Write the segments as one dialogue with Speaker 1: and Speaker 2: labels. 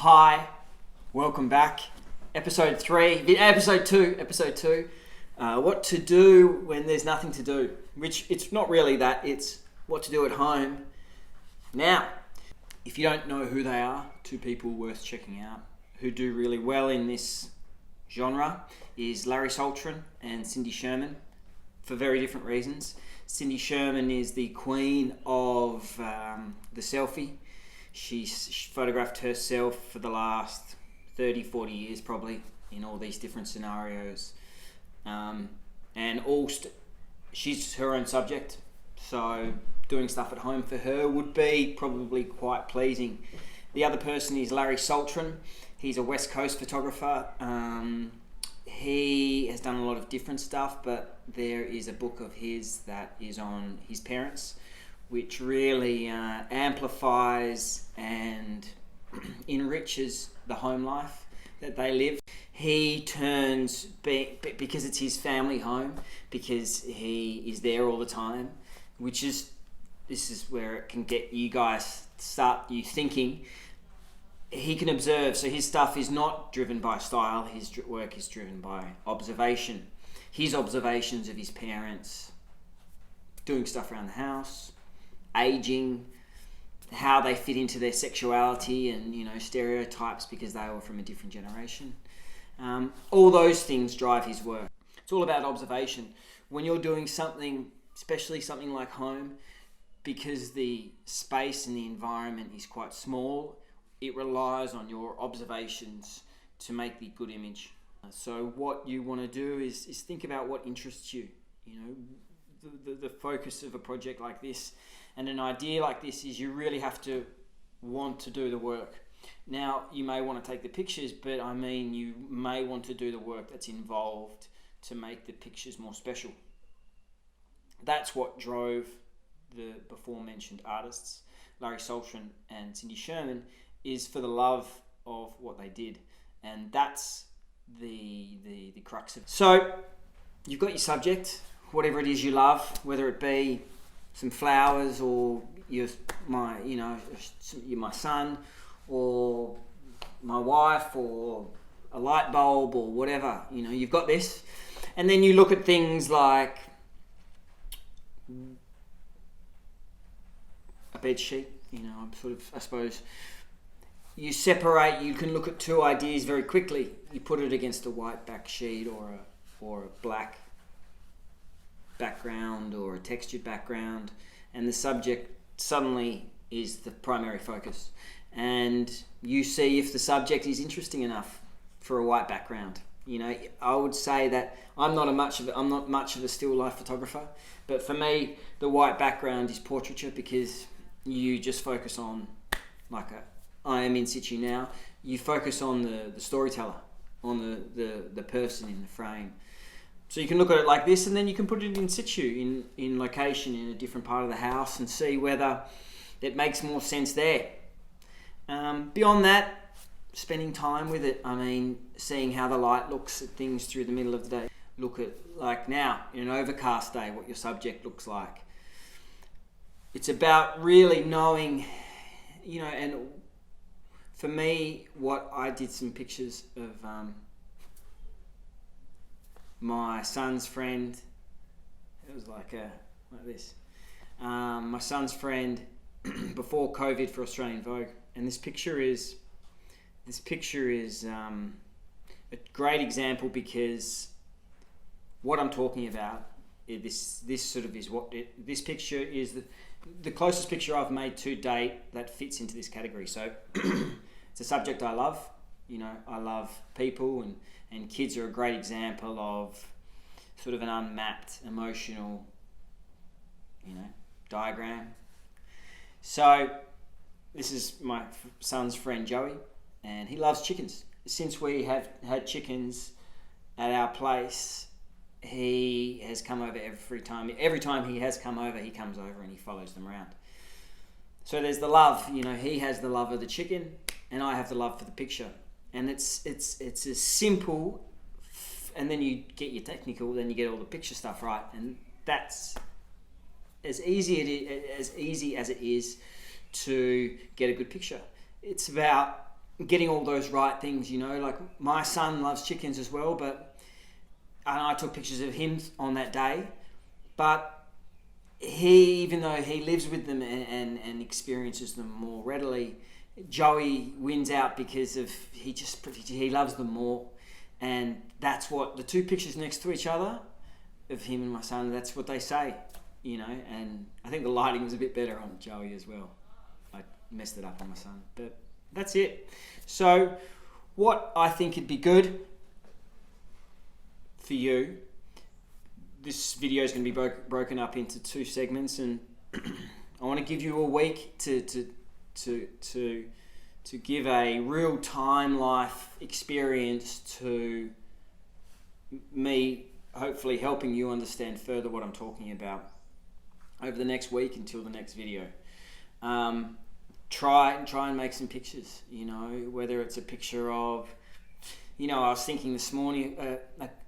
Speaker 1: Hi, welcome back. Episode 2. What to do when there's nothing to do. Which it's not really that, it's what to do at home. Now, if you don't know who they are, two people worth checking out who do really well in this genre is Larry Saltron and Cindy Sherman for very different reasons. Cindy Sherman is the queen of the selfie. She's photographed herself for the last 30, 40 years probably in all these different scenarios. She's her own subject, so doing stuff at home for her would be probably quite pleasing. The other person is Larry Saltron. He's a West Coast photographer. He has done a lot of different stuff, but there is a book of his that is on his parents, which really amplifies and enriches the home life that they live. He turns, because it's his family home, because he is there all the time, this is where it can get you guys, start you thinking. He can observe, so his stuff is not driven by style, his work is driven by observation. His observations of his parents, doing stuff around the house, aging, how they fit into their sexuality and, stereotypes because they were from a different generation. All those things drive his work. It's all about observation. When you're doing something, especially something like home, because the space and the environment is quite small, it relies on your observations to make the good image. So what you want to do is think about what interests you. The focus of a project like this and an idea like this is you really have to want to do the work. Now, you may want to take the pictures, but you may want to do the work that's involved to make the pictures more special. That's what drove the before mentioned artists, Larry Saltron and Cindy Sherman, is for the love of what they did. And that's the crux of it. So, you've got your subject, whatever it is you love, whether it be some flowers or you're my son or my wife or a light bulb or whatever, you've got this. And then you look at things like a bed sheet, I suppose you can look at two ideas very quickly. You put it against a white back sheet or a black background or a textured background, and the subject suddenly is the primary focus, and you see if the subject is interesting enough for a white background. I would say that I'm not much of a still life photographer, but for me the white background is portraiture, because you just focus on, like I am in situ now, you focus on the storyteller, on the person in the frame. So you can look at it like this, and then you can put it in situ, in location, in a different part of the house, and see whether it makes more sense there. Beyond that, spending time with it, seeing how the light looks at things through the middle of the day. Look at, like now, in an overcast day, what your subject looks like. It's about really knowing, and for me, what I did some pictures of my son's friend. It was like this. My son's friend before COVID for Australian Vogue, and this picture is a great example, because what I'm talking about is this picture is the closest picture I've made to date that fits into this category. So it's a subject I love. I love people, and kids are a great example of sort of an unmapped emotional, diagram. So this is my son's friend Joey, and he loves chickens. Since we have had chickens at our place, he has come over every time. Every time he has come over, he comes over and he follows them around. So there's the love. He has the love of the chicken, and I have the love for the picture. And it's as simple, and then you get your technical, then you get all the picture stuff right, and that's as easy as it is to get a good picture. It's about getting all those right things, you know. Like my son loves chickens as well, and I took pictures of him on that day, but even though he lives with them and experiences them more readily, Joey wins out because of he loves them more. And that's what the two pictures next to each other of him and my son, that's what they say, you know. And I think the lighting was a bit better on Joey as well. I messed it up on my son, but that's it. So what I think would be good for you, this video is going to be broken up into 2 segments, and I want to give you a week to give a real time life experience to me, hopefully helping you understand further what I'm talking about over the next week until the next video. Try and make some pictures, you know, whether it's a picture of, you know, I was thinking this morning,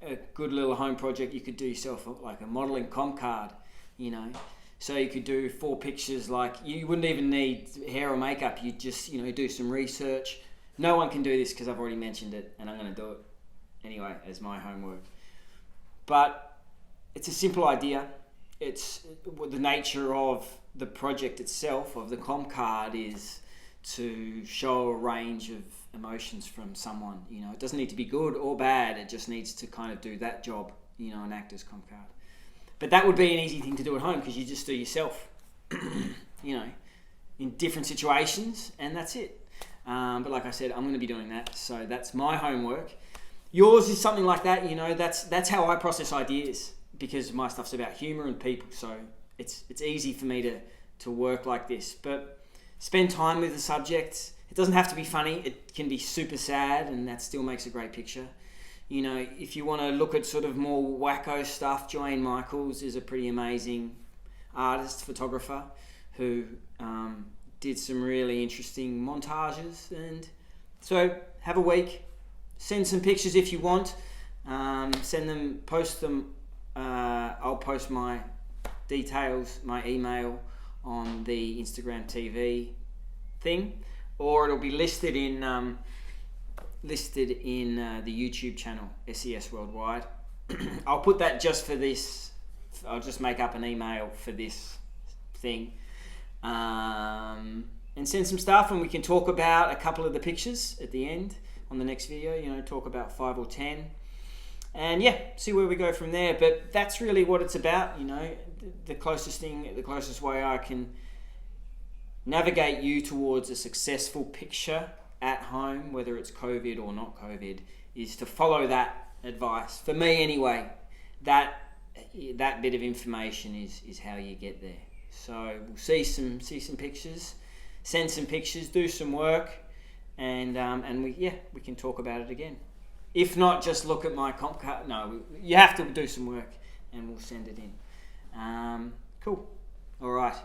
Speaker 1: a good little home project you could do yourself, like a modelling comp card, you know. So you could do 4 pictures, like you wouldn't even need hair or makeup. You just, you know, do some research. No one can do this because I've already mentioned it, and I'm going to do it anyway as my homework. But it's a simple idea. It's the nature of the project itself, of the comp card, is to show a range of emotions from someone. You know, it doesn't need to be good or bad. It just needs to kind of do that job, you know, an actor's comp card. But that would be an easy thing to do at home because you just do yourself, you know, in different situations, and that's it. But like I said, I'm going to be doing that, so that's my homework. Yours is something like that, you know. That's how I process ideas, because my stuff's about humour and people, so it's easy for me to work like this. But spend time with the subject. It doesn't have to be funny. It can be super sad, and that still makes a great picture. You know, if you want to look at sort of more wacko stuff, Joanne Michaels is a pretty amazing artist, photographer, who did some really interesting montages. And so have a week, send some pictures if you want, send them, post them. I'll post my details, my email on the Instagram TV thing, or it'll be listed in the YouTube channel, SES Worldwide. I'll put that just for this. I'll just make up an email for this thing, and send some stuff, and we can talk about a couple of the pictures at the end on the next video. You know, talk about 5 or 10, and yeah, see where we go from there. But that's really what it's about. You know, the closest way I can navigate you towards a successful picture at home, whether it's COVID or not COVID, is to follow that advice. For me anyway, that bit of information is how you get there. So we'll see some pictures, send some pictures, do some work, and we can talk about it again. If not, just look at my comp card. No, you have to do some work, and we'll send it in. Cool. All right.